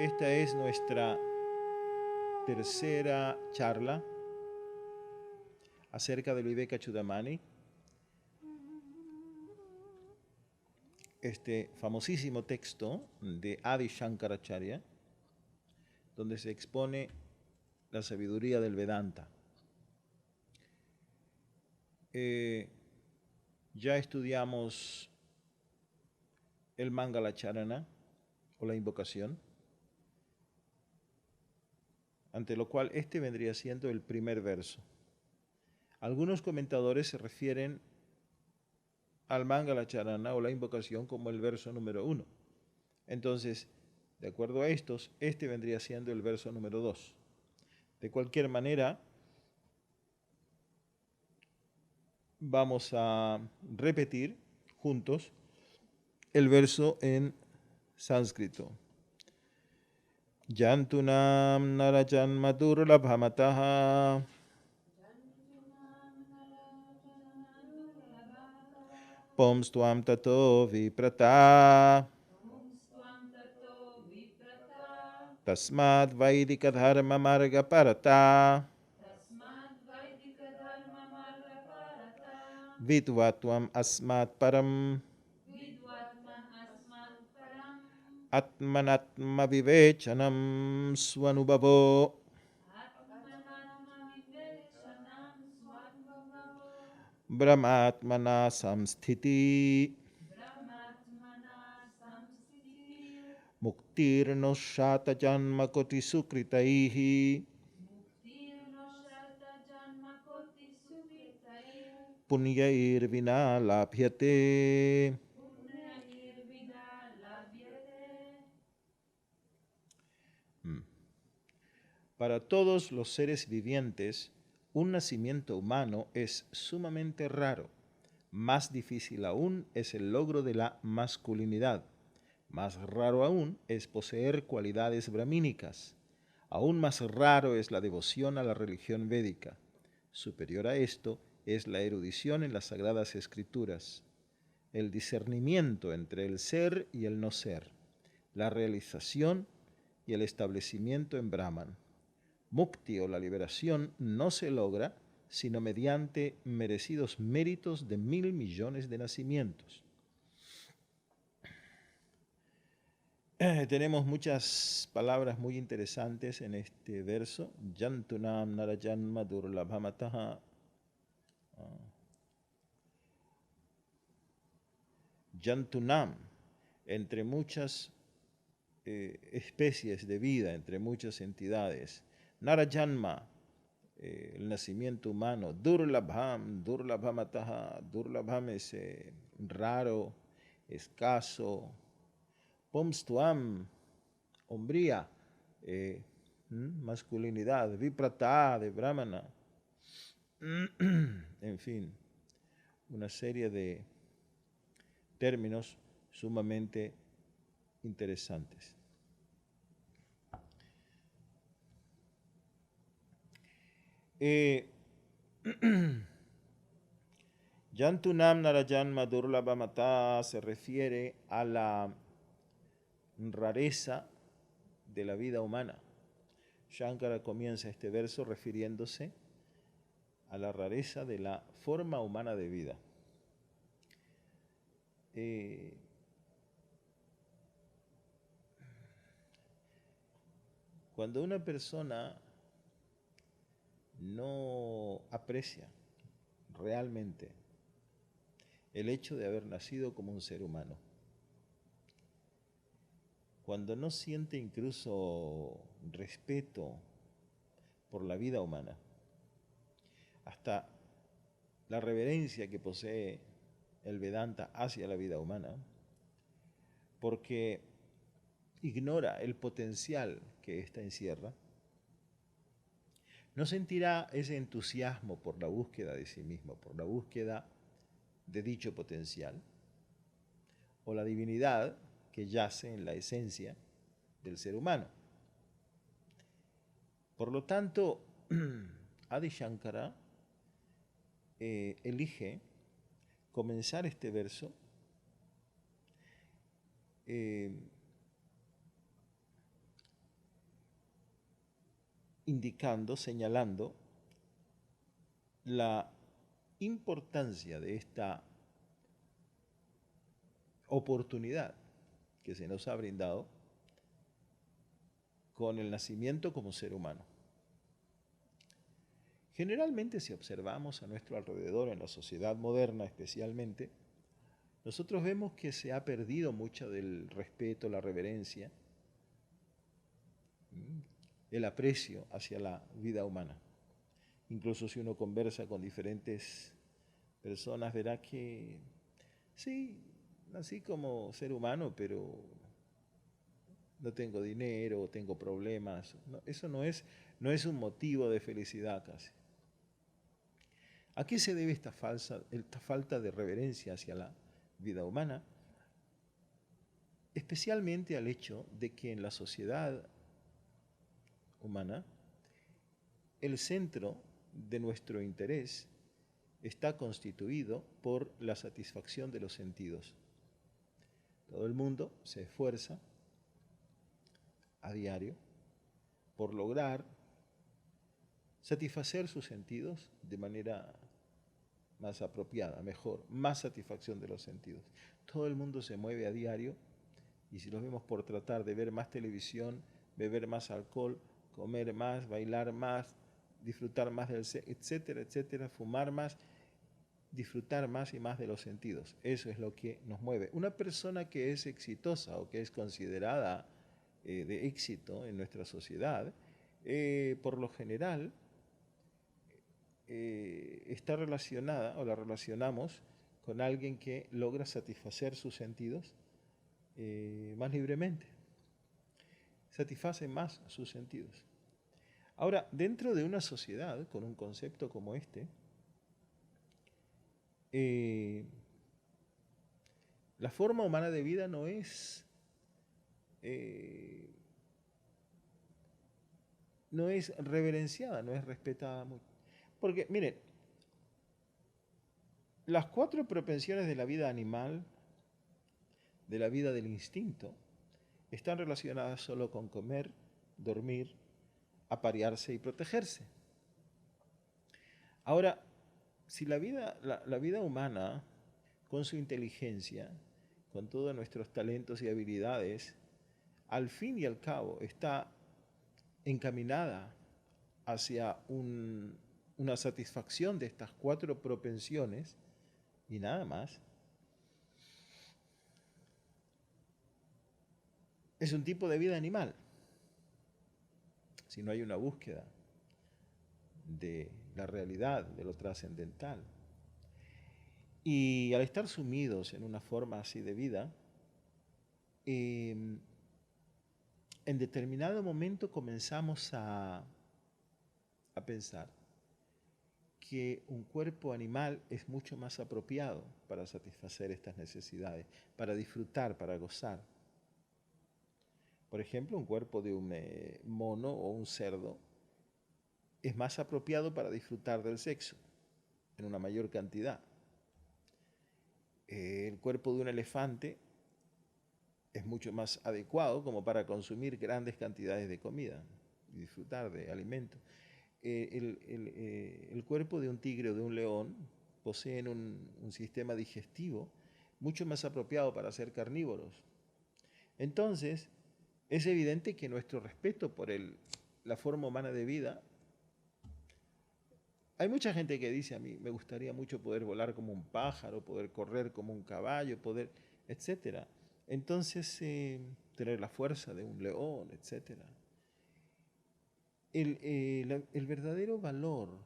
Esta es nuestra tercera charla acerca del Viveka Chudamani, este famosísimo texto de Adi Shankaracharya, donde se expone la sabiduría del Vedanta. Ya estudiamos el Mangalacharana o la invocación, ante lo cual este vendría siendo el primer verso. Algunos comentadores se refieren al Mangalacharana o la invocación como el verso número 1. Entonces, de acuerdo a estos, este vendría siendo el verso número 2. De cualquier manera, vamos a repetir juntos el verso en sánscrito. Yantunam narajanma durlabhamataha pomstvam tato viprata tasmad vaidika dharma marga parata vidvatvam asmat param atmanatma vivechanam swanubhavo brahmatmana samsthiti muktirno shata janma koti sukritaihi punyair vina labhyate. Para todos los seres vivientes, un nacimiento humano es sumamente raro. Más difícil aún es el logro de la masculinidad. Más raro aún es poseer cualidades brahmínicas. Aún más raro es la devoción a la religión védica. Superior a esto es la erudición en las sagradas escrituras, el discernimiento entre el ser y el no ser, la realización y el establecimiento en Brahman. Mukti o la liberación no se logra sino mediante merecidos méritos de 1.000 millones de nacimientos. Tenemos muchas palabras muy interesantes en este verso. Yantunam narajanma durlabhamataha. Yantunam, entre muchas especies de vida, entre muchas entidades. Narajanma, el nacimiento humano. Durlabham, durlabhamataha. Durlabham es raro, escaso. Pomstuam, hombría, masculinidad. Viprata, de brahmana. En fin, una serie de términos sumamente interesantes. Yantunam narajanma durlabhamata se refiere a la rareza de la vida humana. Shankara comienza este verso refiriéndose a la rareza de la forma humana de vida. Cuando una persona no aprecia realmente el hecho de haber nacido como un ser humano, cuando no siente incluso respeto por la vida humana, hasta la reverencia que posee el Vedanta hacia la vida humana, porque ignora el potencial que ésta encierra, no sentirá ese entusiasmo por la búsqueda de sí mismo, por la búsqueda de dicho potencial, o la divinidad que yace en la esencia del ser humano. Por lo tanto, Adi Shankara elige comenzar este verso indicando, señalando la importancia de esta oportunidad que se nos ha brindado con el nacimiento como ser humano. Generalmente, si observamos a nuestro alrededor, en la sociedad moderna especialmente, nosotros vemos que se ha perdido mucho del respeto, la reverencia, el aprecio hacia la vida humana. Incluso si uno conversa con diferentes personas, verá que sí, nací como ser humano, pero no tengo dinero, tengo problemas. No, eso no es un motivo de felicidad casi. ¿A qué se debe esta falta de reverencia hacia la vida humana? Especialmente al hecho de que en la sociedad humana el centro de nuestro interés está constituido por la satisfacción de los sentidos. Todo el mundo se esfuerza a diario por lograr satisfacer sus sentidos de manera más apropiada, mejor, más satisfacción de los sentidos. Todo el mundo se mueve a diario y si los vemos por tratar de ver más televisión, beber más alcohol, comer más, bailar más, disfrutar más del sexo, etcétera, etcétera, fumar más, disfrutar más y más de los sentidos. Eso es lo que nos mueve. Una persona que es exitosa o que es considerada de éxito en nuestra sociedad, por lo general está relacionada o la relacionamos con alguien que logra satisfacer sus sentidos más libremente, satisface más sus sentidos. Ahora, dentro de una sociedad con un concepto como este, la forma humana de vida no es reverenciada, no es respetada mucho. Porque, miren, las 4 propensiones de la vida animal, de la vida del instinto, están relacionadas solo con comer, dormir, aparearse y protegerse. Ahora, si la vida humana, con su inteligencia, con todos nuestros talentos y habilidades, al fin y al cabo está encaminada hacia una satisfacción de estas 4 propensiones y nada más, es un tipo de vida animal. Si no hay una búsqueda de la realidad, de lo trascendental. Y al estar sumidos en una forma así de vida, en determinado momento comenzamos a pensar que un cuerpo animal es mucho más apropiado para satisfacer estas necesidades, para disfrutar, para gozar. Por ejemplo, un cuerpo de un mono o un cerdo es más apropiado para disfrutar del sexo en una mayor cantidad. El cuerpo de un elefante es mucho más adecuado como para consumir grandes cantidades de comida y disfrutar de alimentos. El cuerpo de un tigre o de un león poseen un sistema digestivo mucho más apropiado para ser carnívoros. Entonces, es evidente que nuestro respeto por la forma humana de vida, hay mucha gente que dice a mí, me gustaría mucho poder volar como un pájaro, poder correr como un caballo, poder, etcétera. Entonces, tener la fuerza de un león, etcétera. El verdadero valor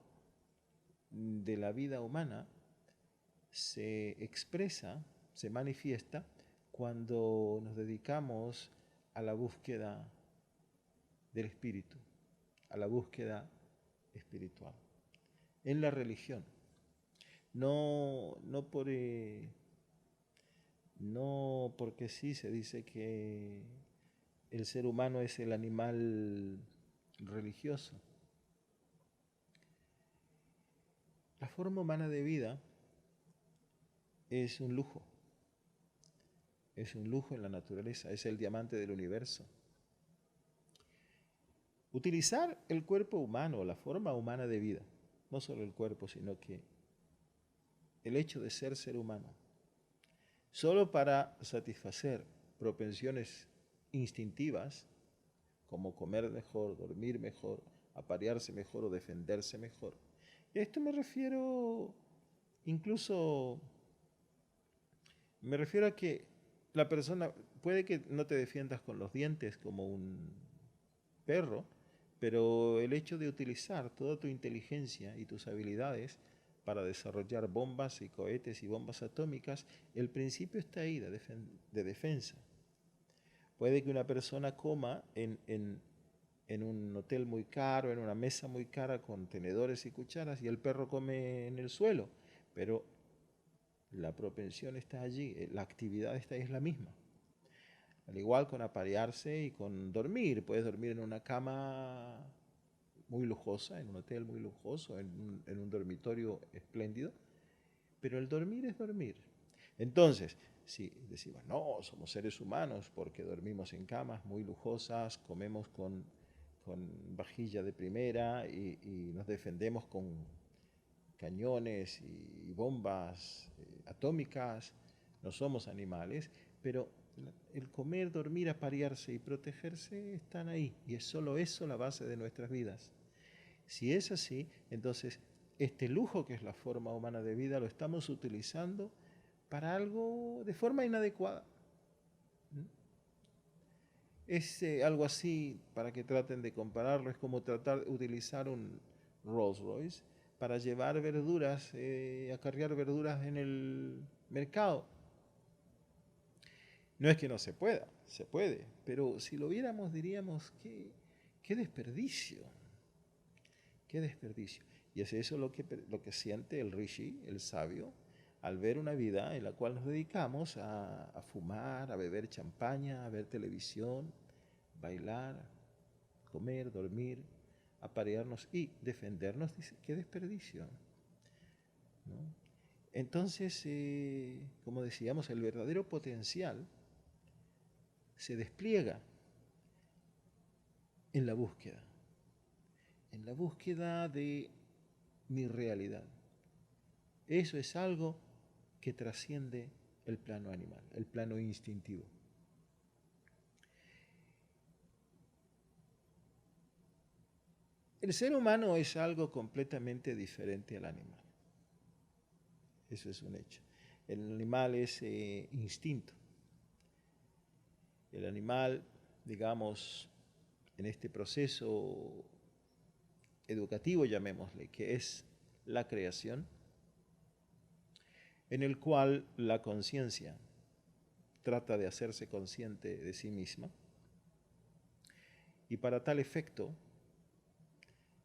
de la vida humana se expresa, se manifiesta cuando nos dedicamos a la búsqueda del espíritu, a la búsqueda espiritual, en la religión. No porque sí se dice que el ser humano es el animal religioso. La forma humana de vida es un lujo en la naturaleza, es el diamante del universo. Utilizar el cuerpo humano, la forma humana de vida, no solo el cuerpo, sino que el hecho de ser humano, solo para satisfacer propensiones instintivas, como comer mejor, dormir mejor, aparearse mejor o defenderse mejor. Y a esto me refiero incluso, me refiero a que la persona puede que no te defiendas con los dientes como un perro, pero el hecho de utilizar toda tu inteligencia y tus habilidades para desarrollar bombas y cohetes y bombas atómicas, el principio está ahí de defensa. Puede que una persona coma en un hotel muy caro, en una mesa muy cara con tenedores y cucharas y el perro come en el suelo, pero la propensión está allí, la actividad está ahí, es la misma. Al igual con aparearse y con dormir, puedes dormir en una cama muy lujosa, en un hotel muy lujoso, en un dormitorio espléndido, pero el dormir es dormir. Entonces, si decimos, no, somos seres humanos porque dormimos en camas muy lujosas, comemos con vajilla de primera y nos defendemos con cañones y bombas atómicas, no somos animales, pero el comer, dormir, aparearse y protegerse están ahí y es solo eso la base de nuestras vidas. Si es así, entonces este lujo que es la forma humana de vida lo estamos utilizando para algo de forma inadecuada. Es algo así, para que traten de compararlo, es como tratar de utilizar un Rolls Royce para llevar verduras, acarrear verduras en el mercado. No es que no se pueda, se puede, pero si lo viéramos diríamos que qué desperdicio, qué desperdicio. Y es eso lo que siente el Rishi, el sabio, al ver una vida en la cual nos dedicamos a fumar, a beber champaña, a ver televisión, bailar, comer, dormir, aparearnos y defendernos. Dice, qué desperdicio, ¿no? Entonces, como decíamos, el verdadero potencial se despliega en la búsqueda de mi realidad. Eso es algo que trasciende el plano animal, el plano instintivo. El ser humano es algo completamente diferente al animal. Eso es un hecho. El animal es instinto. El animal, digamos, en este proceso educativo, llamémosle, que es la creación, en el cual la conciencia trata de hacerse consciente de sí misma, y para tal efecto,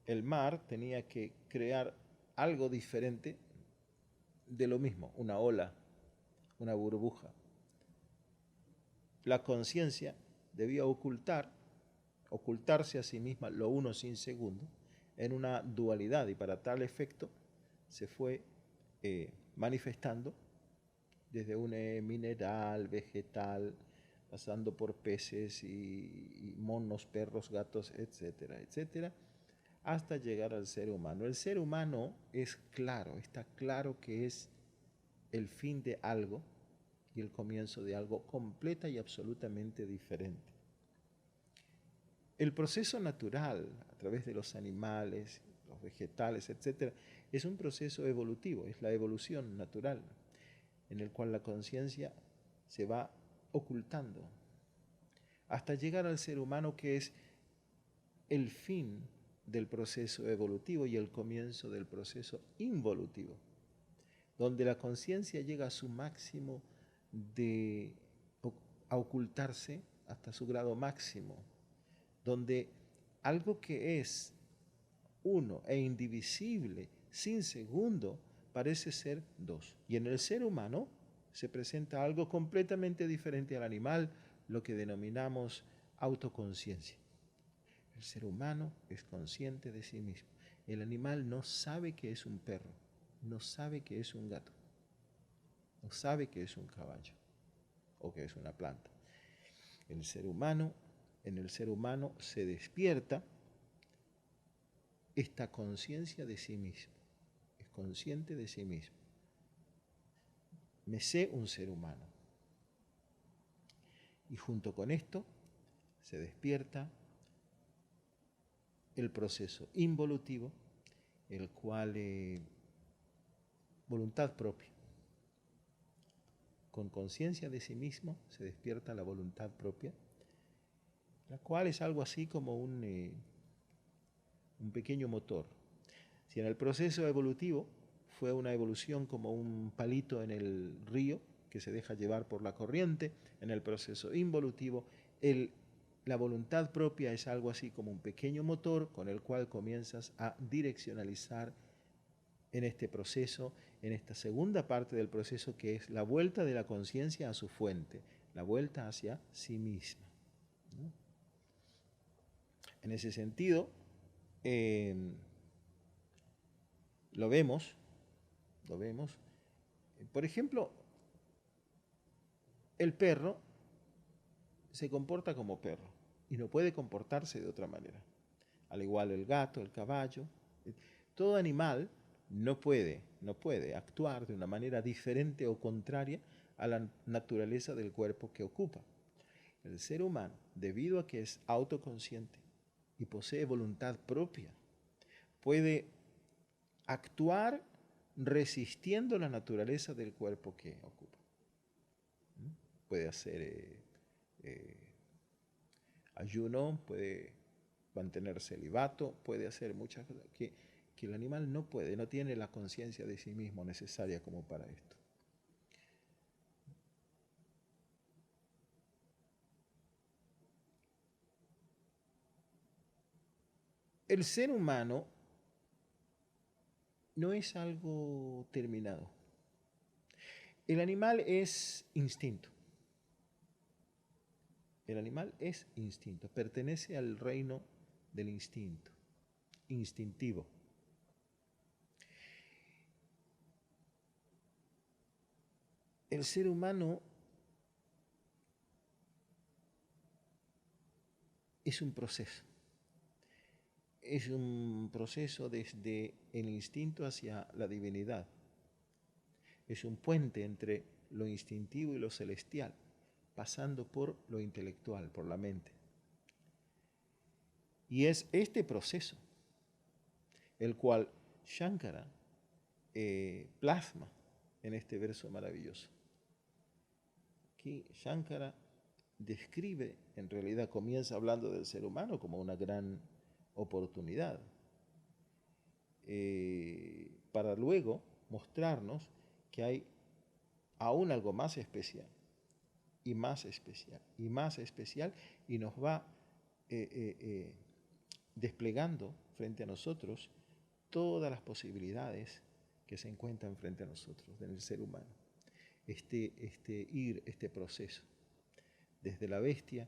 el mar tenía que crear algo diferente de lo mismo, una ola, una burbuja. La conciencia debía ocultarse a sí misma lo uno sin segundo, en una dualidad, y para tal efecto se fue manifestando desde un mineral, vegetal, pasando por peces y monos, perros, gatos, etcétera, etcétera, hasta llegar al ser humano. El ser humano es claro, está claro que es el fin de algo y el comienzo de algo completa y absolutamente diferente. El proceso natural, a través de los animales, los vegetales, etcétera, es un proceso evolutivo, es la evolución natural, en el cual la conciencia se va ocultando hasta llegar al ser humano, que es el fin del proceso evolutivo y el comienzo del proceso involutivo, donde la conciencia llega a su máximo de a ocultarse hasta su grado máximo, donde algo que es uno e indivisible, sin segundo, parece ser dos. Y en el ser humano se presenta algo completamente diferente al animal, lo que denominamos autoconciencia. El ser humano es consciente de sí mismo. El animal no sabe que es un perro, no sabe que es un gato, no sabe que es un caballo o que es una planta. En el ser humano se despierta esta conciencia de sí mismo, es consciente de sí mismo. Me sé un ser humano. Y junto con esto se despierta el proceso involutivo, el cual voluntad propia. Con conciencia de sí mismo se despierta la voluntad propia, la cual es algo así como un pequeño motor. Si en el proceso evolutivo fue una evolución como un palito en el río que se deja llevar por la corriente, en el proceso involutivo la voluntad propia es algo así como un pequeño motor con el cual comienzas a direccionalizar en este proceso, en esta segunda parte del proceso, que es la vuelta de la conciencia a su fuente, la vuelta hacia sí misma, ¿no? En ese sentido, lo vemos, por ejemplo, el perro se comporta como perro y no puede comportarse de otra manera. Al igual el gato, el caballo, todo animal no puede actuar de una manera diferente o contraria a la naturaleza del cuerpo que ocupa. El ser humano, debido a que es autoconsciente y posee voluntad propia, puede actuar resistiendo la naturaleza del cuerpo que ocupa. Puede hacer ayuno, puede mantener celibato, puede hacer muchas cosas que el animal no puede, no tiene la conciencia de sí mismo necesaria como para esto. El ser humano no es algo terminado. El animal es instinto. El animal es instinto, pertenece al reino del instinto, instintivo. El ser humano es un proceso. Es un proceso desde el instinto hacia la divinidad. Es un puente entre lo instintivo y lo celestial, pasando por lo intelectual, por la mente. Y es este proceso el cual Shankara plasma en este verso maravilloso. Aquí Shankara describe, en realidad comienza hablando del ser humano como una gran oportunidad, para luego mostrarnos que hay aún algo más especial, y más especial, y más especial, y nos va desplegando frente a nosotros todas las posibilidades que se encuentran frente a nosotros en el ser humano. Este proceso, desde la bestia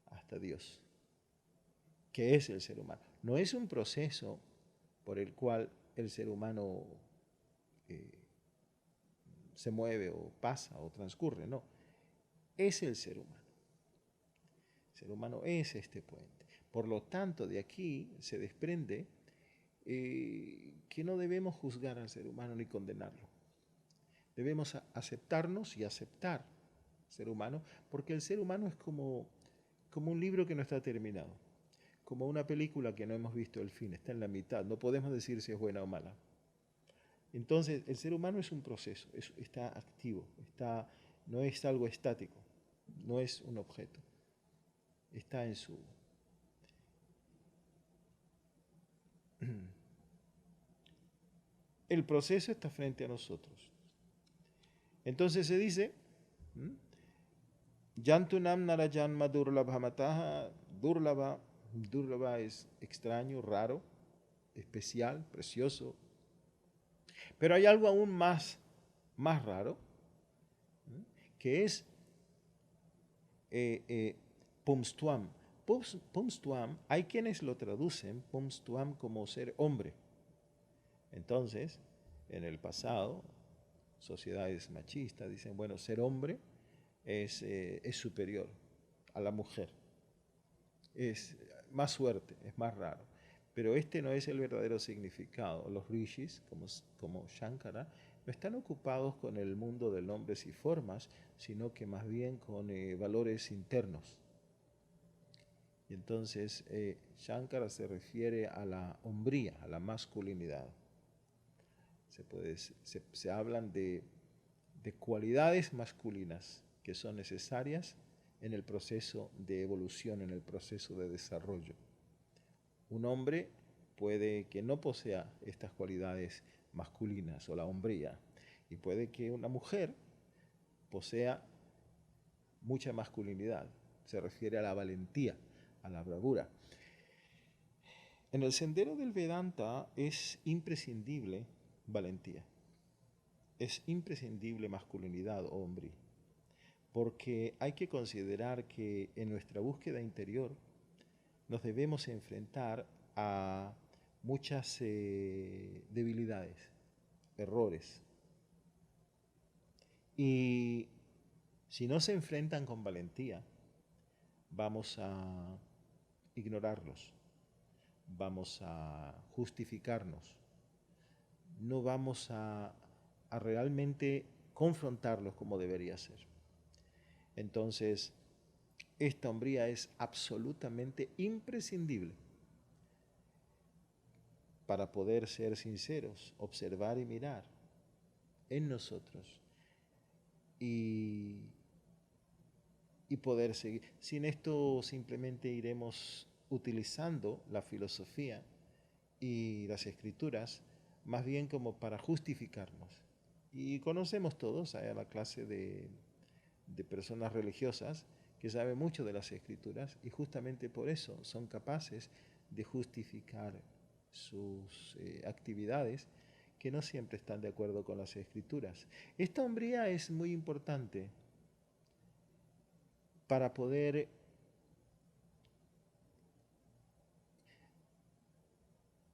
hasta Dios, que es el ser humano. No es un proceso por el cual el ser humano se mueve o pasa o transcurre, no. Es el ser humano. El ser humano es este puente. Por lo tanto, de aquí se desprende que no debemos juzgar al ser humano ni condenarlo. Debemos aceptarnos y aceptar al ser humano, porque el ser humano es como un libro que no está terminado, como una película que no hemos visto el fin, está en la mitad, no podemos decir si es buena o mala. Entonces, el ser humano es un proceso, está activo, no es algo estático, no es un objeto, está en su... El proceso está frente a nosotros. Entonces se dice, Yantunam narajanma durlabhamataha, durlaba es extraño, raro, especial, precioso. Pero hay algo aún más raro, que es pumstuam. Pumstuam, hay quienes lo traducen pumstuam como ser hombre. Entonces, en el pasado, sociedades machistas dicen, bueno, ser hombre es superior a la mujer. Es más suerte, es más raro. Pero este no es el verdadero significado. Los rishis, como Shankara, no están ocupados con el mundo de nombres y formas, sino que más bien con valores internos. Y entonces Shankara se refiere a la hombría, a la masculinidad. Se hablan de cualidades masculinas que son necesarias en el proceso de evolución, en el proceso de desarrollo. Un hombre puede que no posea estas cualidades masculinas o la hombría, y puede que una mujer posea mucha masculinidad. Se refiere a la valentía, a la bravura. En el sendero del Vedanta es imprescindible valentía, es imprescindible masculinidad o hombría, porque hay que considerar que en nuestra búsqueda interior nos debemos enfrentar a muchas debilidades, errores. Y si no se enfrentan con valentía, vamos a ignorarlos, vamos a justificarnos, no vamos a realmente confrontarlos como debería ser. Entonces, esta hombría es absolutamente imprescindible para poder ser sinceros, observar y mirar en nosotros y poder seguir. Sin esto simplemente iremos utilizando la filosofía y las escrituras más bien como para justificarnos. Y conocemos todos, hay la clase de personas religiosas que saben mucho de las escrituras y justamente por eso son capaces de justificar sus actividades que no siempre están de acuerdo con las escrituras. Esta hombría es muy importante para poder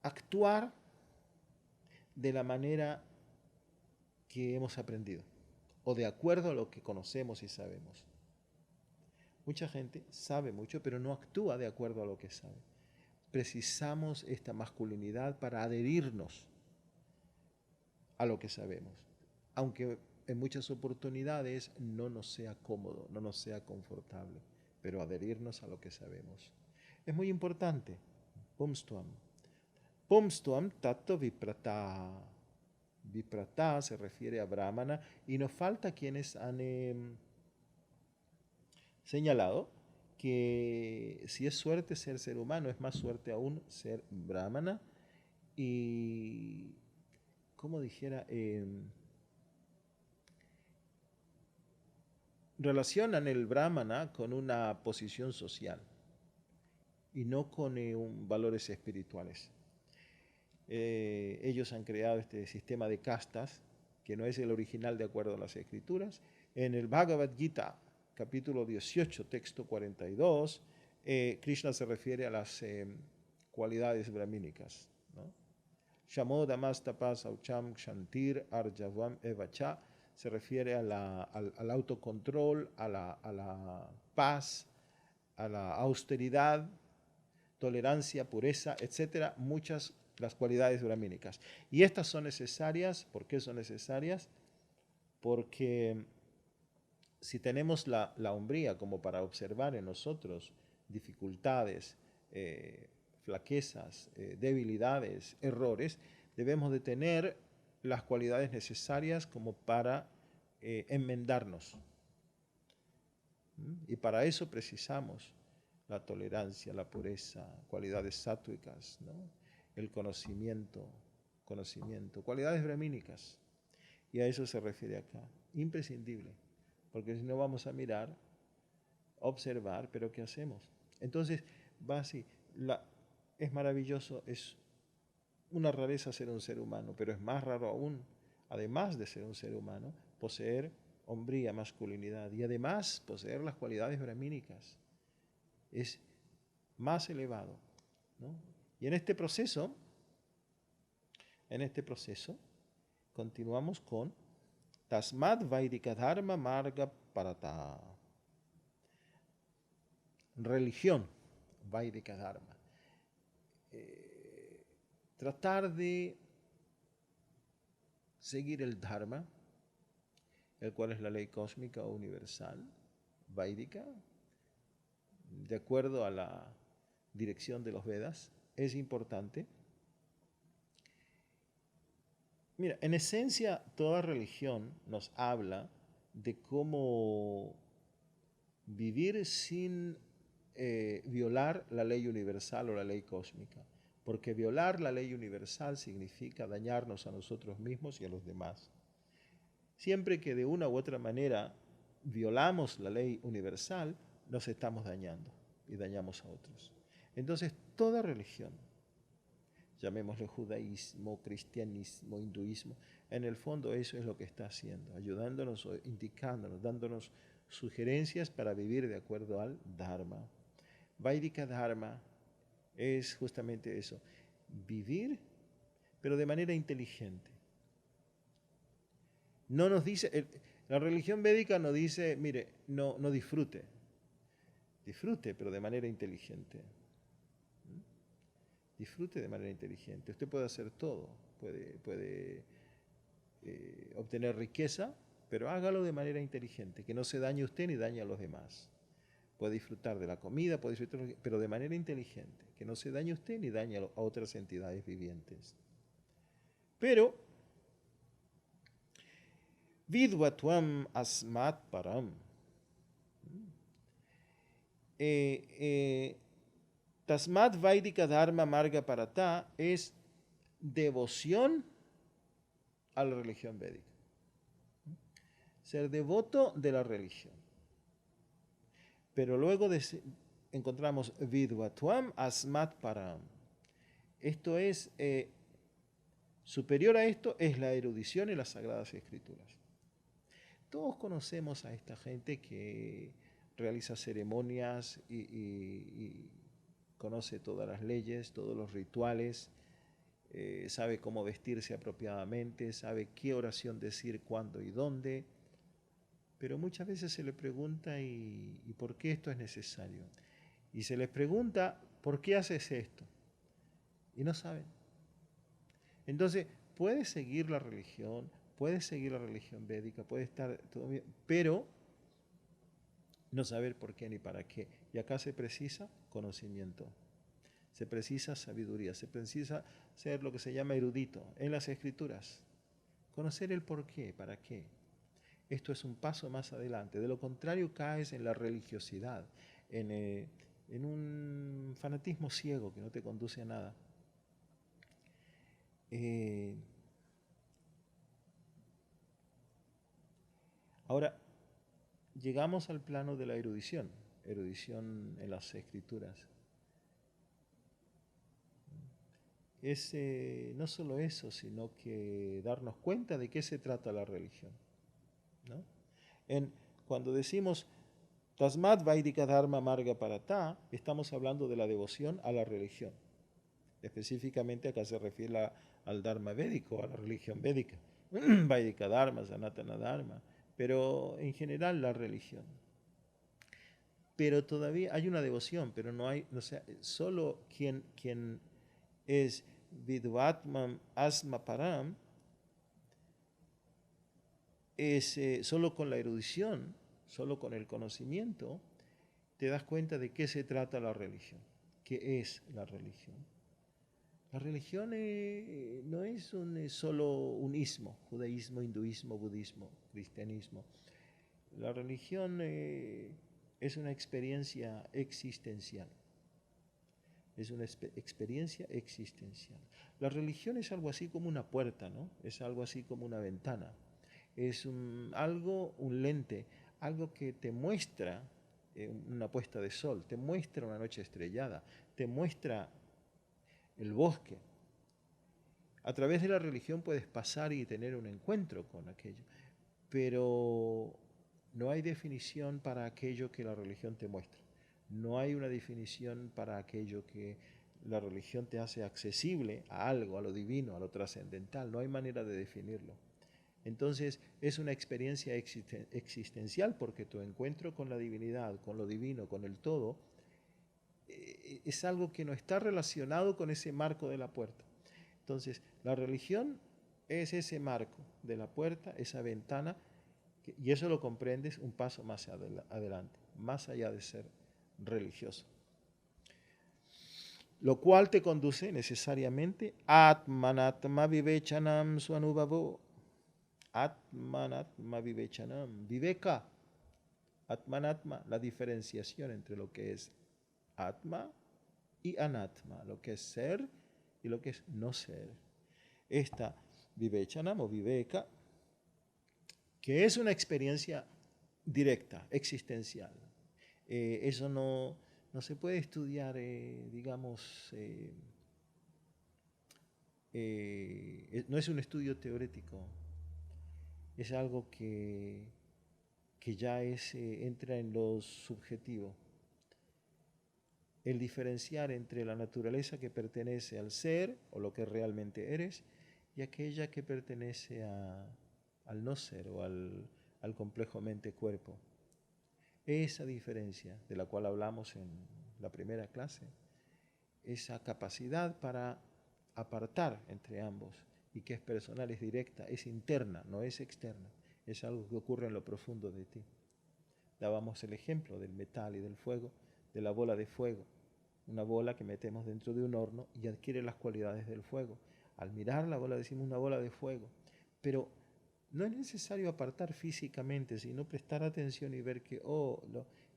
actuar de la manera que hemos aprendido o de acuerdo a lo que conocemos y sabemos. Mucha gente sabe mucho, pero no actúa de acuerdo a lo que sabe. Precisamos esta masculinidad para adherirnos a lo que sabemos, aunque en muchas oportunidades no nos sea cómodo, no nos sea confortable, pero adherirnos a lo que sabemos. Es muy importante. Pumstvam. Pumstvam tattva viprata. Viprata se refiere a Brahmana y nos falta quienes han señalado que si es suerte ser humano, es más suerte aún ser Brahmana y, como dijera, relacionan el Brahmana con una posición social y no con valores espirituales. Ellos han creado este sistema de castas que no es el original de acuerdo a las escrituras. En el Bhagavad Gita, capítulo 18, texto 42, Krishna se refiere a las cualidades brahmínicas, ¿no? Shamodamas aucham kshantir arjavam evacha se refiere al autocontrol, a la paz, a la austeridad, tolerancia, pureza, etcétera, muchas las cualidades brahmínicas. Y estas son necesarias. ¿Por qué son necesarias? Porque si tenemos la hombría como para observar en nosotros dificultades, flaquezas, debilidades, errores, debemos de tener las cualidades necesarias como para enmendarnos. Y para eso precisamos la tolerancia, la pureza, cualidades sátvicas, ¿no? El conocimiento, cualidades brahmínicas. Y a eso se refiere acá. Imprescindible. Porque si no vamos a mirar, observar, pero ¿qué hacemos? Entonces, va así. Es maravilloso, es una rareza ser un ser humano, pero es más raro aún, además de ser un ser humano, poseer hombría, masculinidad y además poseer las cualidades brahmínicas. Es más elevado, ¿no? Y en este proceso, continuamos con Tasmad Vaidika Dharma Marga Parata. Religión, Vaidika Dharma. tratar de seguir el Dharma, el cual es la ley cósmica o universal, Vaidika, de acuerdo a la dirección de los Vedas, es importante. Mira, en esencia, toda religión nos habla de cómo vivir sin violar la ley universal o la ley cósmica, porque violar la ley universal significa dañarnos a nosotros mismos y a los demás. Siempre que de una u otra manera violamos la ley universal, nos estamos dañando y dañamos a otros. Entonces, toda religión, llamémosle judaísmo, cristianismo, hinduismo, en el fondo eso es lo que está haciendo, ayudándonos, indicándonos, dándonos sugerencias para vivir de acuerdo al Dharma. Vaidika Dharma es justamente eso, vivir, pero de manera inteligente. No nos dice, la religión védica no dice, mire, no disfrute, pero de manera inteligente. Disfrute de manera inteligente. Usted puede hacer todo, puede obtener riqueza, pero hágalo de manera inteligente, que no se dañe usted ni dañe a los demás. Puede disfrutar de la comida, pero de manera inteligente, que no se dañe usted ni dañe a otras entidades vivientes. Pero, vidvatvam asmat param. Tasmat Vaidika Dharma Marga Parata es devoción a la religión védica. Ser devoto de la religión. Pero luego encontramos Vidvatvam Asmat Param. Esto es, superior a esto es la erudición y las sagradas escrituras. Todos conocemos a esta gente que realiza ceremonias y conoce todas las leyes, todos los rituales, sabe cómo vestirse apropiadamente, sabe qué oración decir, cuándo y dónde, pero muchas veces se le pregunta ¿y por qué esto es necesario? Y se les pregunta ¿por qué haces esto? Y no saben. Entonces, puedes seguir la religión védica, puede estar todo bien, pero no saber por qué ni para qué. Y acá se precisa conocimiento, se precisa sabiduría, se precisa ser lo que se llama erudito en las escrituras. Conocer el por qué, para qué. Esto es un paso más adelante. De lo contrario, caes en la religiosidad, en un fanatismo ciego que no te conduce a nada. Ahora, llegamos al plano de la erudición en las escrituras. Es no solo eso, sino que darnos cuenta de qué se trata la religión, ¿no? Cuando decimos Tasmat Vaidika Dharma Marga Parata, estamos hablando de la devoción a la religión. Específicamente acá se refiere al Dharma védico, a la religión védica. Vaidika Dharma, Sanatana Dharma, pero en general la religión. Pero todavía hay una devoción, pero no hay, o sea, solo quien es Vidvatmam Asma Param es solo con la erudición, solo con el conocimiento, te das cuenta de qué se trata la religión, qué es la religión. La religión no es solo un ismo, judaísmo, hinduismo, budismo, cristianismo. La religión es una experiencia existencial. Es una experiencia existencial. La religión es algo así como una puerta, ¿no? Es algo así como una ventana. Es un lente, algo que te muestra una puesta de sol, te muestra una noche estrellada, te muestra el bosque. A través de la religión puedes pasar y tener un encuentro con aquello, pero no hay definición para aquello que la religión te muestra. No hay una definición para aquello que la religión te hace accesible a algo, a lo divino, a lo trascendental. No hay manera de definirlo. Entonces es una experiencia existencial porque tu encuentro con la divinidad, con lo divino, con el todo, es algo que no está relacionado con ese marco de la puerta. Entonces, la religión es ese marco de la puerta, esa ventana, y eso lo comprendes un paso más adelante, más allá de ser religioso. Lo cual te conduce necesariamente Atmanatma Vivechanam Swanubhavo. Atmanatma Vivechanam. Viveka. Atmanatma, la diferenciación entre lo que es Atma y Anatma, lo que es ser y lo que es no ser. Esta Vivechanam o Viveka, que es una experiencia directa, existencial. Eso no se puede estudiar, digamos, no es un estudio teórico, es algo que ya entra en lo subjetivo. El diferenciar entre la naturaleza que pertenece al ser, o lo que realmente eres, y aquella que pertenece al no ser, o al complejo mente-cuerpo. Esa diferencia de la cual hablamos en la primera clase, esa capacidad para apartar entre ambos, y que es personal, es directa, es interna, no es externa, es algo que ocurre en lo profundo de ti. Dábamos el ejemplo del metal y del fuego, de la bola de fuego, una bola que metemos dentro de un horno y adquiere las cualidades del fuego. Al mirar la bola decimos una bola de fuego, pero no es necesario apartar físicamente, sino prestar atención y ver que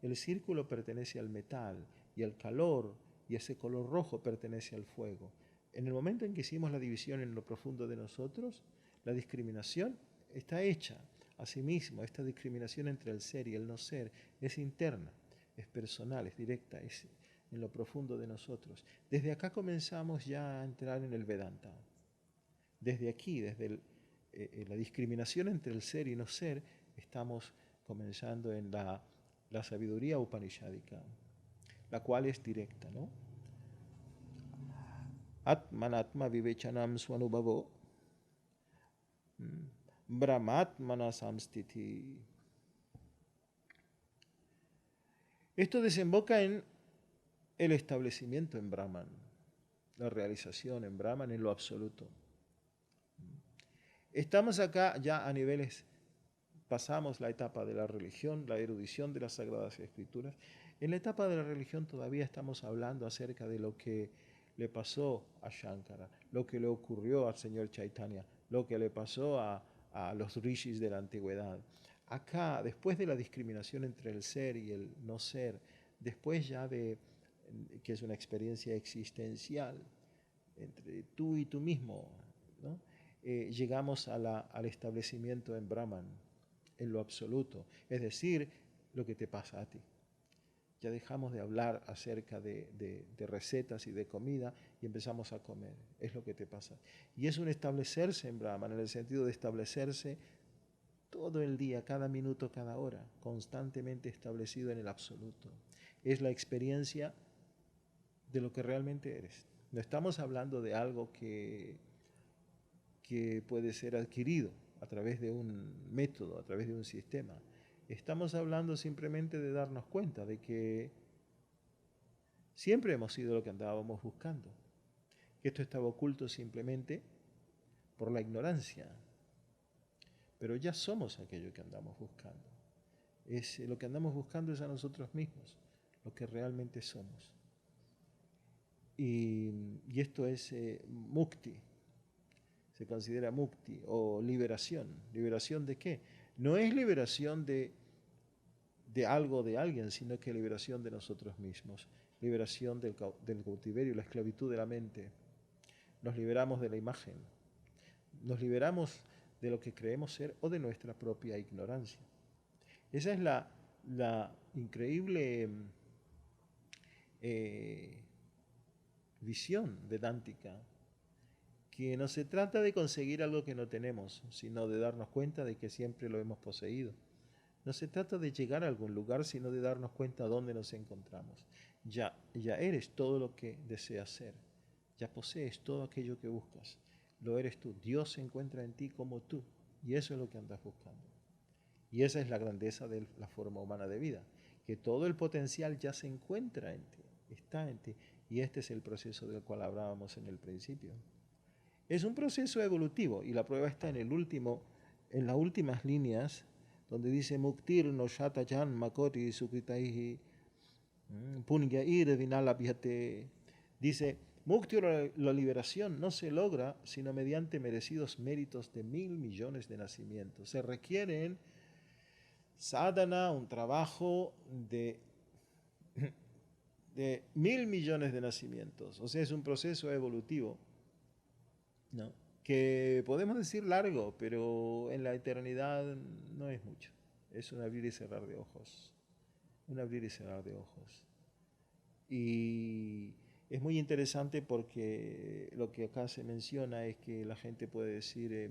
el círculo pertenece al metal y el calor y ese color rojo pertenece al fuego. En el momento en que hicimos la división en lo profundo de nosotros, la discriminación está hecha. Asimismo, esta discriminación entre el ser y el no ser es interna, es personal, es directa, es en lo profundo de nosotros. Desde acá comenzamos ya a entrar en el Vedanta. Desde aquí, desde la discriminación entre el ser y no ser, estamos comenzando en la sabiduría upanishadica, la cual es directa, ¿no? Atmanatma vivechanam swanubhavo brahmatmana samstiti. Esto desemboca en el establecimiento en Brahman, la realización en Brahman en lo absoluto. Estamos acá ya a niveles, pasamos la etapa de la religión, la erudición de las Sagradas Escrituras. En la etapa de la religión todavía estamos hablando acerca de lo que le pasó a Shankara, lo que le ocurrió al señor Chaitanya, lo que le pasó a los rishis de la antigüedad. Acá, después de la discriminación entre el ser y el no ser, después ya de que es una experiencia existencial entre tú y tú mismo, ¿no? Llegamos al establecimiento en Brahman, en lo absoluto, es decir, lo que te pasa a ti. Ya dejamos de hablar acerca de recetas y de comida y empezamos a comer, es lo que te pasa. Y es un establecerse en Brahman, en el sentido de establecerse todo el día, cada minuto, cada hora, constantemente establecido en el absoluto. Es la experiencia de lo que realmente eres. No estamos hablando de algo que puede ser adquirido a través de un método, a través de un sistema. Estamos hablando simplemente de darnos cuenta de que siempre hemos sido lo que andábamos buscando, que esto estaba oculto simplemente por la ignorancia, pero ya somos aquello que andamos buscando. Lo que andamos buscando es a nosotros mismos, lo que realmente somos. Y esto es mukti, se considera mukti o liberación. ¿Liberación de qué? No es liberación de algo, de alguien, sino que liberación de nosotros mismos. Liberación del cautiverio, la esclavitud de la mente. Nos liberamos de la imagen. Nos liberamos de lo que creemos ser o de nuestra propia ignorancia. Esa es la increíble visión vedántica, que no se trata de conseguir algo que no tenemos, sino de darnos cuenta de que siempre lo hemos poseído. No se trata de llegar a algún lugar, sino de darnos cuenta de dónde nos encontramos. Ya eres todo lo que deseas ser. Ya posees todo aquello que buscas. Lo eres tú. Dios se encuentra en ti como tú. Y eso es lo que andas buscando. Y esa es la grandeza de la forma humana de vida. Que todo el potencial ya se encuentra en ti. Está en ti. Y este es el proceso del cual hablábamos en el principio. Es un proceso evolutivo y la prueba está en las últimas líneas donde dice Muktir no shatajan makoti sukritaihi punya ir vinalabhyate. Dice, Mukti, la liberación, no se logra sino mediante merecidos méritos de 1.000.000.000 de nacimientos. Se requieren sadhana, un trabajo de 1.000.000.000 de nacimientos. O sea, es un proceso evolutivo, ¿no? Que podemos decir largo, pero en la eternidad no es mucho. Es un abrir y cerrar de ojos. Un abrir y cerrar de ojos. Y es muy interesante porque lo que acá se menciona es que la gente puede decir,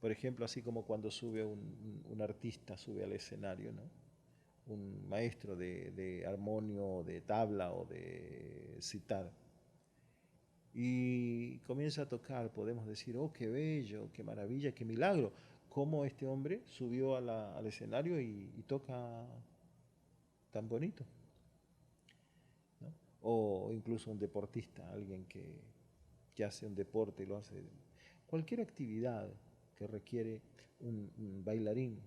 por ejemplo, así como cuando sube un artista, sube al escenario, ¿no? Un maestro de armonio, de tabla o de citar, y comienza a tocar, podemos decir, oh, qué bello, qué maravilla, qué milagro, cómo este hombre subió al escenario y toca tan bonito, ¿no? O incluso un deportista, alguien que hace un deporte y lo hace, cualquier actividad que requiere un bailarín,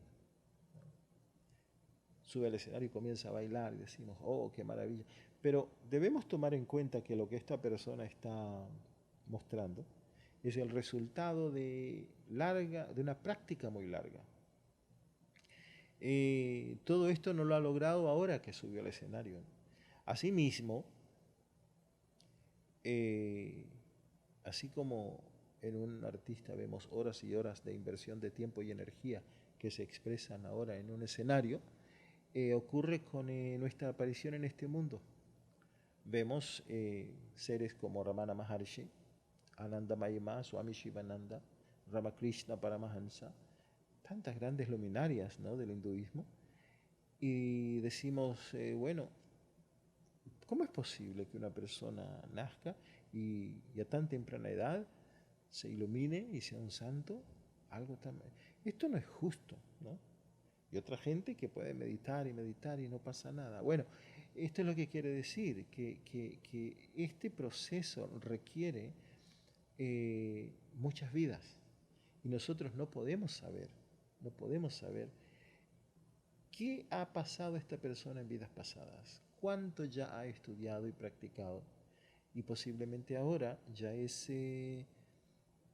sube al escenario y comienza a bailar y decimos, oh, qué maravilla. Pero debemos tomar en cuenta que lo que esta persona está mostrando es el resultado de una práctica muy larga. Todo esto no lo ha logrado ahora que subió al escenario. Asimismo, así como en un artista vemos horas y horas de inversión de tiempo y energía que se expresan ahora en un escenario, ocurre con nuestra aparición en este mundo. Vemos seres como Ramana Maharshi, Ananda Mayama, Swami Shivananda, Ramakrishna Paramahansa, tantas grandes luminarias, ¿no?, del hinduismo, y decimos, bueno, ¿cómo es posible que una persona nazca y a tan temprana edad se ilumine y sea un santo? Algo tan... Esto no es justo, ¿no? Y otra gente que puede meditar y no pasa nada. Bueno, esto es lo que quiere decir, que este proceso requiere muchas vidas. Y nosotros no podemos saber qué ha pasado esta persona en vidas pasadas, cuánto ya ha estudiado y practicado. Y posiblemente ahora ya es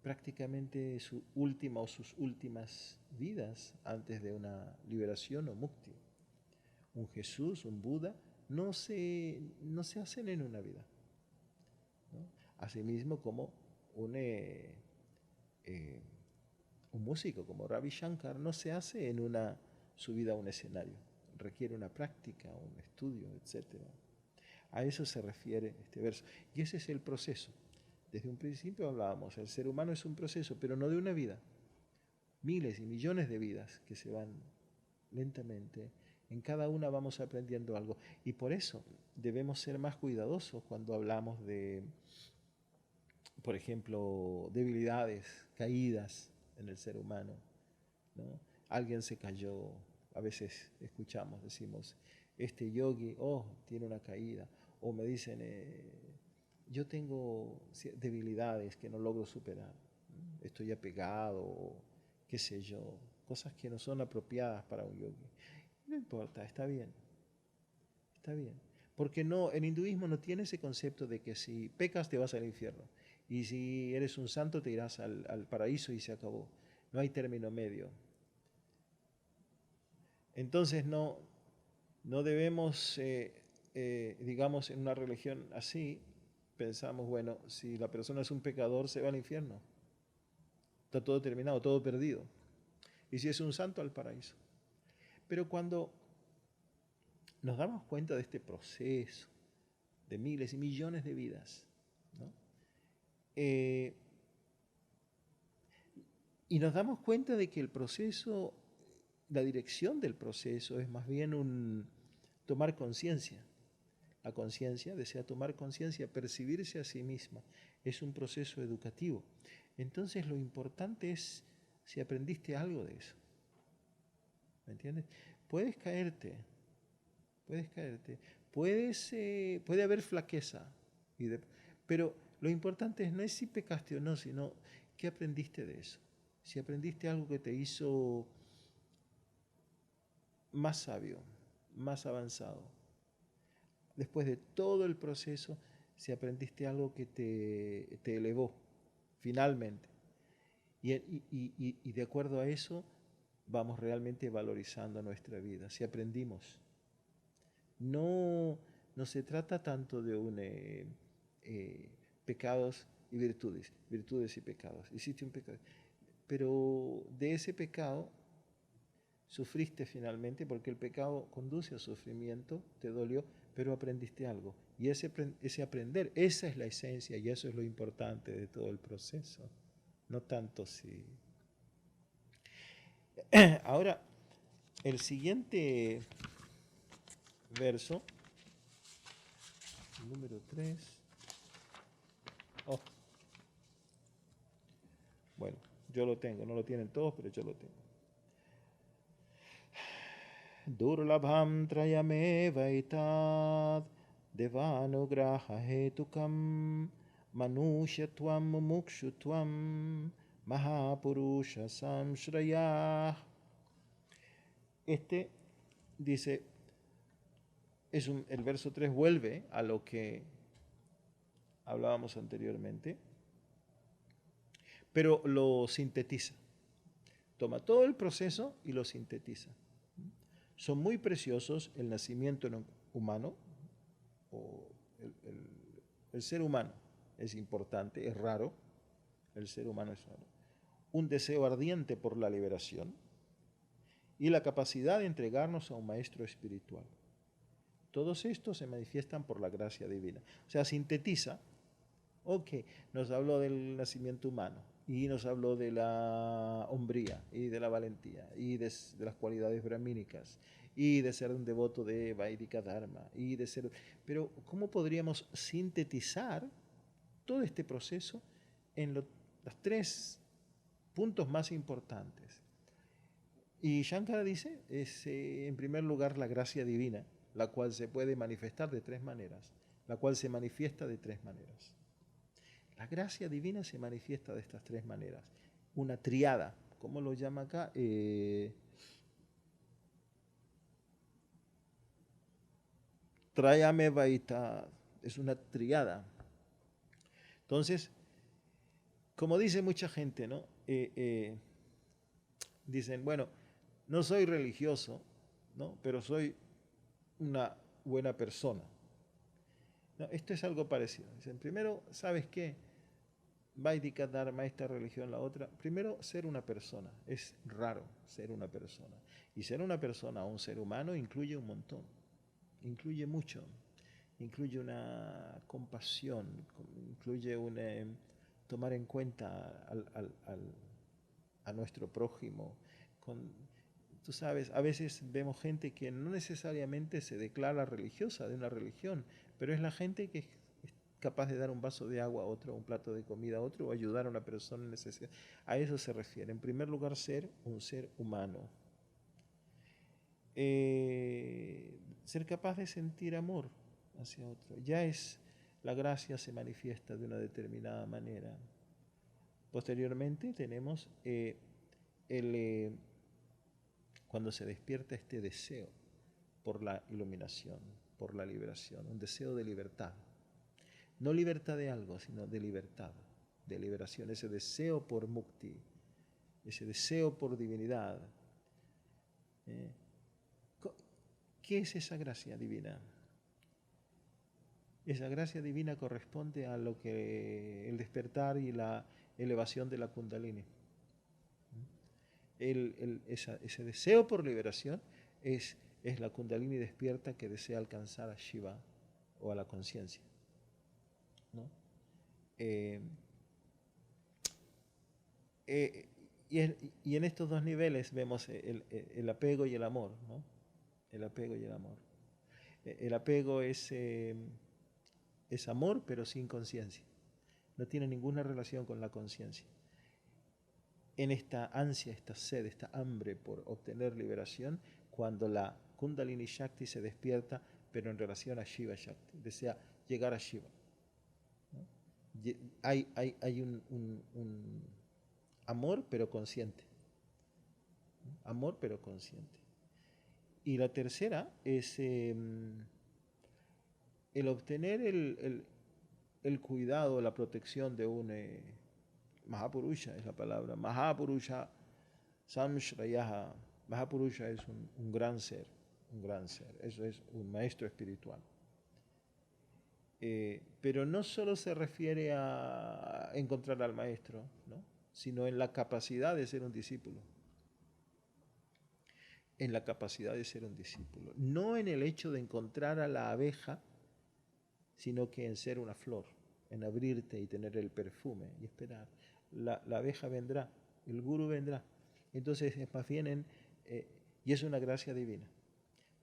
prácticamente su última o sus últimas vidas antes de una liberación o mukti. Un Jesús, un Buda, no se hacen en una vida, ¿no? Asimismo como eh, un músico como Ravi Shankar no se hace en una subida a un escenario, requiere una práctica, un estudio, etc. A eso se refiere este verso. Y ese es el proceso. Desde un principio hablábamos, el ser humano es un proceso, pero no de una vida. Miles y millones de vidas que se van lentamente. En cada una vamos aprendiendo algo. Y por eso debemos ser más cuidadosos cuando hablamos de, por ejemplo, debilidades, caídas en el ser humano, ¿no? Alguien se cayó, a veces escuchamos, decimos, este yogi, oh, tiene una caída. O me dicen, yo tengo debilidades que no logro superar, estoy apegado, qué sé yo, cosas que no son apropiadas para un yogi. No importa, está bien, está bien. Porque no, el hinduismo no tiene ese concepto de que si pecas te vas al infierno y si eres un santo te irás al paraíso y se acabó. No hay término medio. Entonces no debemos, digamos, en una religión así, pensamos, bueno, si la persona es un pecador se va al infierno. Está todo terminado, todo perdido. Y si es un santo, al paraíso. Pero cuando nos damos cuenta de este proceso de miles y millones de vidas, ¿no? Y nos damos cuenta de que el proceso, la dirección del proceso es más bien un tomar conciencia. La conciencia desea tomar conciencia, percibirse a sí misma. Es un proceso educativo. Entonces lo importante es si aprendiste algo de eso. ¿Me entiendes? Puedes caerte, puede haber flaqueza, pero lo importante no es si pecaste o no, sino qué aprendiste de eso. Si aprendiste algo que te hizo más sabio, más avanzado. Después de todo el proceso, si aprendiste algo que te elevó, finalmente. Y de acuerdo a eso, vamos realmente valorizando nuestra vida. Si aprendimos. No, no se trata tanto de pecados y virtudes, virtudes y pecados. Hiciste un pecado, pero de ese pecado sufriste finalmente, porque el pecado conduce a sufrimiento, te dolió, pero aprendiste algo. Y ese aprender, esa es la esencia y eso es lo importante de todo el proceso. No tanto si... Ahora, el siguiente verso, número 3. Oh, bueno, yo lo tengo, no lo tienen todos, pero yo lo tengo. Durlabham trayameva itad devanugraha hetukam manushyatvam mumukshutvam mahapurusha samshrayah. Este dice, el verso 3 vuelve a lo que hablábamos anteriormente, pero lo sintetiza. Toma todo el proceso y lo sintetiza. Son muy preciosos el nacimiento humano, o el ser humano es importante, es raro, el ser humano es raro. Un deseo ardiente por la liberación y la capacidad de entregarnos a un maestro espiritual. Todos estos se manifiestan por la gracia divina. O sea, sintetiza. Ok, nos habló del nacimiento humano y nos habló de la hombría y de la valentía y de las cualidades brahmínicas y de ser un devoto de Vaidika Dharma y de ser... Pero ¿cómo podríamos sintetizar todo este proceso en los 3 puntos más importantes? Y Shankara dice, es en primer lugar la gracia divina, la cual se puede manifestar de 3 maneras, la cual se manifiesta de 3 maneras. La gracia divina se manifiesta de estas 3 maneras. Una triada, ¿cómo lo llama acá? Tráyame vaita, es una triada. Entonces, como dice mucha gente, ¿no? Dicen, bueno, no soy religioso, ¿no? Pero soy una buena persona. No, esto es algo parecido. Dicen, primero, ¿sabes qué? Vaidika Dharma, esta religión, la otra. Primero, ser una persona. Es raro ser una persona. Y ser una persona o un ser humano incluye un montón. Incluye mucho. Incluye una compasión, incluye tomar en cuenta a nuestro prójimo. Tú sabes, a veces vemos gente que no necesariamente se declara religiosa de una religión, pero es la gente que es capaz de dar un vaso de agua a otro, un plato de comida a otro, o ayudar a una persona en necesidad. A eso se refiere. En primer lugar, ser un ser humano. Ser capaz de sentir amor hacia otro. Ya es, la gracia se manifiesta de una determinada manera. Posteriormente tenemos cuando se despierta este deseo por la iluminación, por la liberación, un deseo de libertad. No libertad de algo, sino de libertad, de liberación, ese deseo por mukti, ese deseo por divinidad. ¿Qué es esa gracia divina? Esa gracia divina corresponde a lo que el despertar y la elevación de la Kundalini. Ese deseo por liberación es la Kundalini despierta que desea alcanzar a Shiva o a la conciencia, ¿no? Y en estos 2 niveles vemos el apego y el amor, ¿no? El apego y el amor. El apego es amor, pero sin conciencia. No tiene ninguna relación con la conciencia. En esta ansia, esta sed, esta hambre por obtener liberación, cuando la Kundalini Shakti se despierta, pero en relación a Shiva Shakti, desea llegar a Shiva, ¿no? Hay un amor pero consciente. Amor pero consciente. Y la tercera es el obtener el cuidado, la protección de un Mahapurusha, es la palabra. Mahapurusha Samshrayaha. Mahapurusha es un gran ser, un gran ser. Eso es un maestro espiritual. Pero no solo se refiere a encontrar al maestro, ¿no? Sino en la capacidad de ser un discípulo. En la capacidad de ser un discípulo. No en el hecho de encontrar a la abeja, sino que en ser una flor, en abrirte y tener el perfume y esperar. La abeja vendrá, el guru vendrá. Entonces es más bien y es una gracia divina.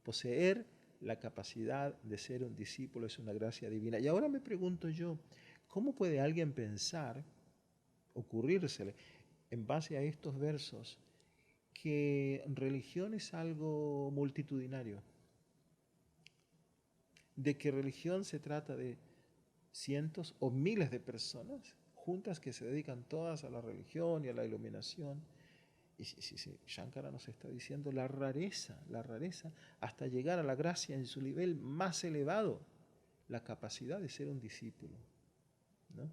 Poseer la capacidad de ser un discípulo es una gracia divina. Y ahora me pregunto yo, ¿cómo puede alguien pensar, ocurrírsele, en base a estos versos, que religión es algo multitudinario? De que religión se trata de cientos o miles de personas juntas que se dedican todas a la religión y a la iluminación. Y sí, Shankara nos está diciendo la rareza, hasta llegar a la gracia en su nivel más elevado, la capacidad de ser un discípulo, ¿no?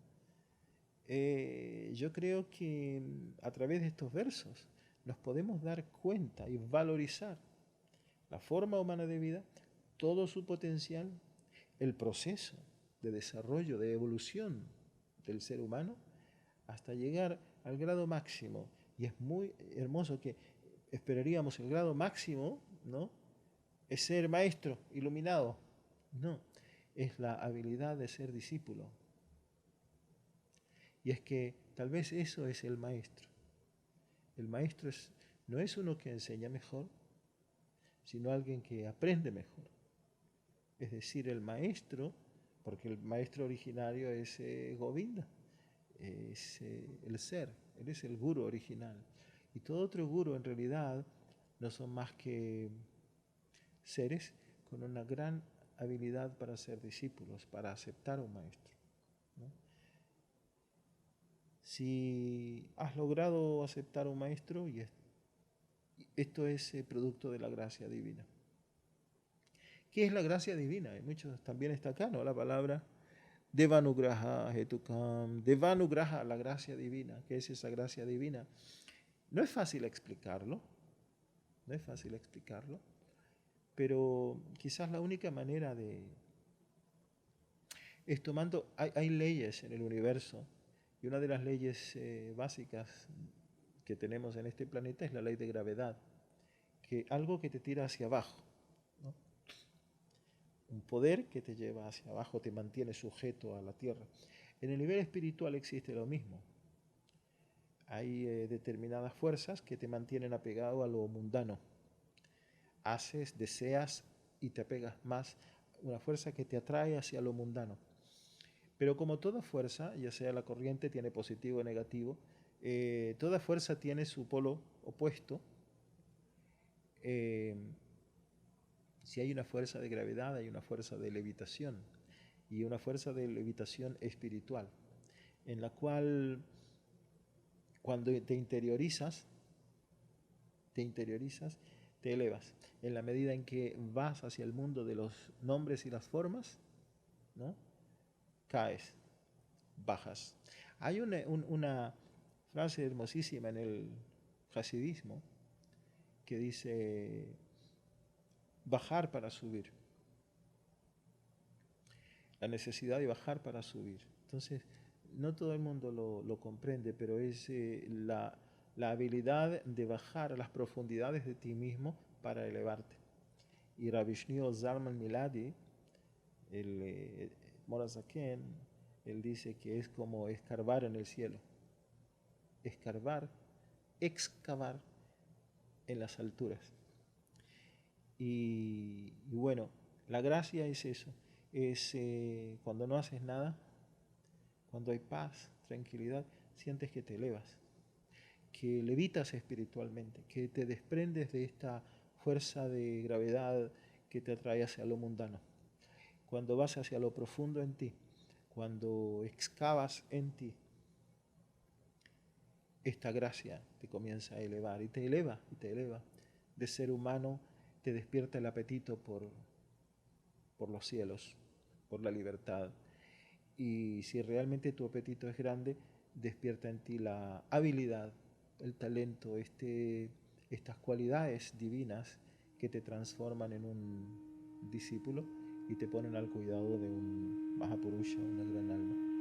Yo creo que a través de estos versos nos podemos dar cuenta y valorizar la forma humana de vida, todo su potencial, el proceso de desarrollo, de evolución del ser humano, hasta llegar al grado máximo. Y es muy hermoso que esperaríamos el grado máximo, ¿no? Es ser maestro, iluminado. No, es la habilidad de ser discípulo. Y es que tal vez eso es el maestro. El maestro no es uno que enseña mejor, sino alguien que aprende mejor. Es decir, el maestro, porque el maestro originario es Govinda, es el ser, él es el guru original. Y todo otro guru en realidad no son más que seres con una gran habilidad para ser discípulos, para aceptar a un maestro, ¿no? Si has logrado aceptar a un maestro, y esto es producto de la gracia divina. ¿Qué es la gracia divina? Muchos también está acá, ¿no? La palabra Devanugraha Hetukam. Devanugraha, la gracia divina. ¿Qué es esa gracia divina? No es fácil explicarlo, no es fácil explicarlo, pero quizás la única manera es tomando, hay leyes en el universo, y una de las leyes básicas que tenemos en este planeta es la ley de gravedad, que algo que te tira hacia abajo, ¿no? Un poder que te lleva hacia abajo, te mantiene sujeto a la tierra. En el nivel espiritual existe lo mismo. Hay determinadas fuerzas que te mantienen apegado a lo mundano. Haces, deseas y te apegas más. Una fuerza que te atrae hacia lo mundano. Pero como toda fuerza, ya sea la corriente tiene positivo o negativo, toda fuerza tiene su polo opuesto. Si hay una fuerza de gravedad, hay una fuerza de levitación, y una fuerza de levitación espiritual, en la cual cuando te interiorizas, te elevas. En la medida en que vas hacia el mundo de los nombres y las formas, ¿no? Caes, bajas. Hay una frase hermosísima en el hasidismo que dice bajar para subir. La necesidad de bajar para subir. Entonces, no todo el mundo lo comprende, pero es la habilidad de bajar a las profundidades de ti mismo para elevarte. Y Rabishniyo Zalman Miladi, el Morazaken, él dice que es como escarbar en el cielo. Escarbar, excavar en las alturas. Y bueno, la gracia es eso, es cuando no haces nada, cuando hay paz, tranquilidad, sientes que te elevas, que levitas espiritualmente, que te desprendes de esta fuerza de gravedad que te atrae hacia lo mundano. Cuando vas hacia lo profundo en ti, Cuando excavas en ti, esta gracia te comienza a elevar y te eleva y te eleva. De ser humano te despierta el apetito por los cielos, por la libertad. Y si realmente tu apetito es grande, despierta en ti la habilidad, el talento, estas cualidades divinas que te transforman en un discípulo y te ponen al cuidado de un Mahapurusha, una gran alma.